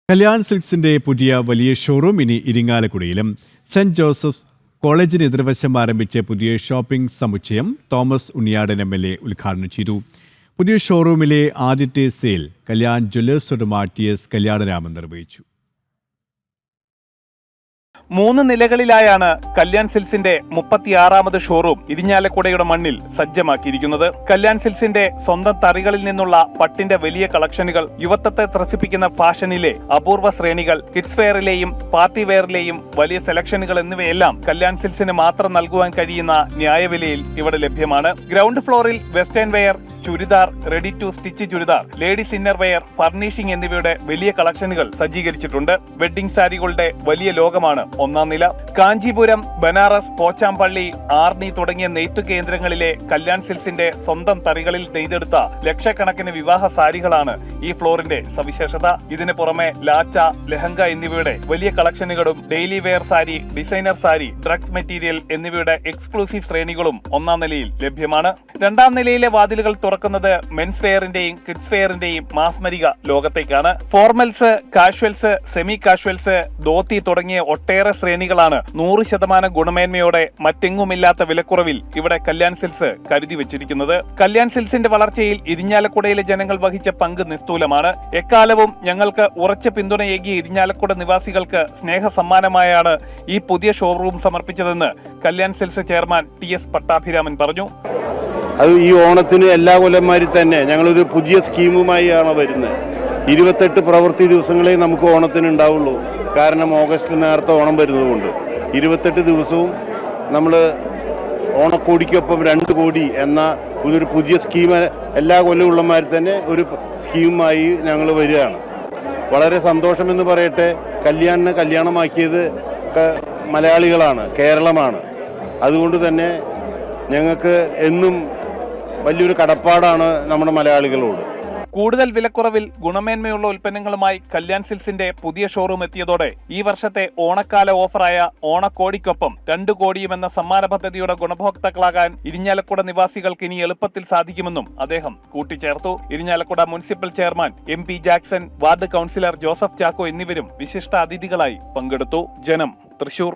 കല്യാൺ സിൽക്സിന്റെ പുതിയ വലിയ ഷോറൂം ഇനി ഇരിങ്ങാലക്കുടയിലും. സെന്റ് ജോസഫ് കോളേജിന് എതിർവശം ആരംഭിച്ച പുതിയ ഷോപ്പിംഗ് സമുച്ചയം തോമസ് ഉണ്ണിയാടൻ MLA ഉദ്ഘാടനം ചെയ്തു. പുതിയ ഷോറൂമിലെ ആദ്യത്തെ സെയിൽ കല്യാൺ ജ്വല്ലേഴ്സ് ഉടമ TS കല്യാണരാമൻ നിർവഹിച്ചു. 3 നിലകളിലായാണ് കല്യാൺ സിൽക്സിന്റെ 36ാമത് ഷോറൂം ഇരിഞ്ഞാലക്കുടയുടെ മണ്ണിൽ സജ്ജമാക്കിയിരിക്കുന്നത്. കല്യാൺ സിൽക്സിന്റെ സ്വന്തം തറികളിൽ നിന്നുള്ള പട്ടിന്റെ വലിയ കളക്ഷനുകൾ, യുവത്വത്തെ ത്രസിപ്പിക്കുന്ന ഫാഷനിലെ അപൂർവ ശ്രേണികൾ, കിഡ്സ് വെയറിലെയും പാർട്ടി വെയറിലെയും വലിയ സെലക്ഷനുകൾ എന്നിവയെല്ലാം കല്യാൺ സിൽക്സിന് മാത്രം നൽകുവാൻ കഴിയുന്ന ന്യായവിലയിൽ ഇവിടെ ലഭ്യമാണ്. ഗ്രൗണ്ട് ഫ്ലോറിൽ western wear, churidar, ready to stitch churidar, ladies inner wear, furnishing എന്നിവയുടെ വലിയ കളക്ഷനുകൾ സജ്ജീകരിച്ചിട്ടുണ്ട്. വെഡ്ഡിംഗ് സാരികളുടെ വലിയ ലോകമാണ് 1ാം നില. കാഞ്ചീപുരം, ബനാറസ്, പോച്ചാമ്പള്ളി, ആർണി തുടങ്ങിയ നെയ്ത്തു കേന്ദ്രങ്ങളിലെ കല്യാൺ സിൽക്സിന്റെ സ്വന്തം തറികളിൽ നെയ്തെടുത്ത ലക്ഷക്കണക്കിന് വിവാഹ സാരികളാണ് ഈ ഫ്ലോറിന്റെ സവിശേഷത. ഇതിന് പുറമെ ലാച്ച, ലെഹങ്ക എന്നിവയുടെ വലിയ കളക്ഷനുകളും daily wear sari, designer sari, dress material എന്നിവയുടെ എക്സ്ക്ലൂസീവ് ശ്രേണികളും 1ാം നിലയിൽ ലഭ്യമാണ്. 2ാം നിലയിലെ വാതിലുകൾ തുറക്കുന്നത് മെൻസ് വെയറിന്റെയും കിഡ്സ് വെയറിന്റെയും മാസ്മരിക ലോകത്തേക്കാണ്. Formals, casuals, semi casuals, dhoti തുടങ്ങിയ ഒട്ടേറെ ശ്രേണികളാണ് 100% ഗുണമേന്മയോടെ മറ്റെങ്ങുമില്ലാത്ത വിലക്കുറവിൽ ഇവിടെ കല്യാൺ സിൽക്സ് കരുതി വെച്ചിരിക്കുന്നത്. കല്യാൺ സിൽക്സിന്റെ വളർച്ചയിൽ ഇരിഞ്ഞാലക്കുടയിലെ ജനങ്ങൾ വഹിച്ച പങ്ക് നിസ്തൂലമാണ്. എക്കാലവും ഞങ്ങൾക്ക് ഉറച്ച പിന്തുണയേകിയ ഇരിഞ്ഞാലക്കുട നിവാസികൾക്ക് സ്നേഹ സമ്മാനമായാണ് ഈ പുതിയ ഷോറൂം സമർപ്പിച്ചതെന്ന് Kalyan Silks chairman TS Pattabhiraman പറഞ്ഞു. അത് ഈ ഓണത്തിന് എല്ലാ കൊല്ലന്മാരിൽ തന്നെ ഞങ്ങളൊരു പുതിയ സ്കീമുമായാണ് വരുന്നത്. 28 പ്രവൃത്തി ദിവസങ്ങളെ നമുക്ക് ഓണത്തിന് ഉണ്ടാവുള്ളൂ. കാരണം ഓഗസ്റ്റിൽ നേരത്തെ ഓണം വരുന്നതുകൊണ്ട് 28 ദിവസവും നമ്മൾ ഓണക്കോടിക്കൊപ്പം 2 കോടി എന്ന ഒരു പുതിയ സ്കീം എല്ലാ കൊല്ലമുള്ളമാരിൽ തന്നെ ഒരു സ്കീമുമായി ഞങ്ങൾ വരികയാണ്. വളരെ സന്തോഷമെന്ന് പറയട്ടെ, കല്യാണമാക്കിയത് മലയാളികളാണ്, കേരളമാണ്. അതുകൊണ്ട് തന്നെ ഞങ്ങൾക്ക് എന്നും വലിയൊരു കടപ്പാടാണ് നമ്മുടെ മലയാളികളോട്. കൂടുതൽ വിലക്കുറവിൽ ഗുണമേന്മയുള്ള ഉൽപ്പന്നങ്ങളുമായി കല്യാൺ സിൽക്സിന്റെ പുതിയ ഷോറൂം എത്തിയതോടെ ഈ വർഷത്തെ ഓണക്കാല ഓഫറായ ഓണക്കോടിക്കൊപ്പം 2 കോടിയും എന്ന സമ്മാന പദ്ധതിയുടെ ഗുണഭോക്താക്കളാകാൻ ഇരിഞ്ഞാലക്കുട നിവാസികൾക്ക് ഇനി എളുപ്പത്തിൽ സാധിക്കുമെന്നും അദ്ദേഹം കൂട്ടിച്ചേർത്തു. Irinjalakuda municipal chairman MP Jackson, ward councillor Joseph Chacko എന്നിവരും വിശിഷ്ട അതിഥികളായി പങ്കെടുത്തു. ജനം, തൃശൂർ.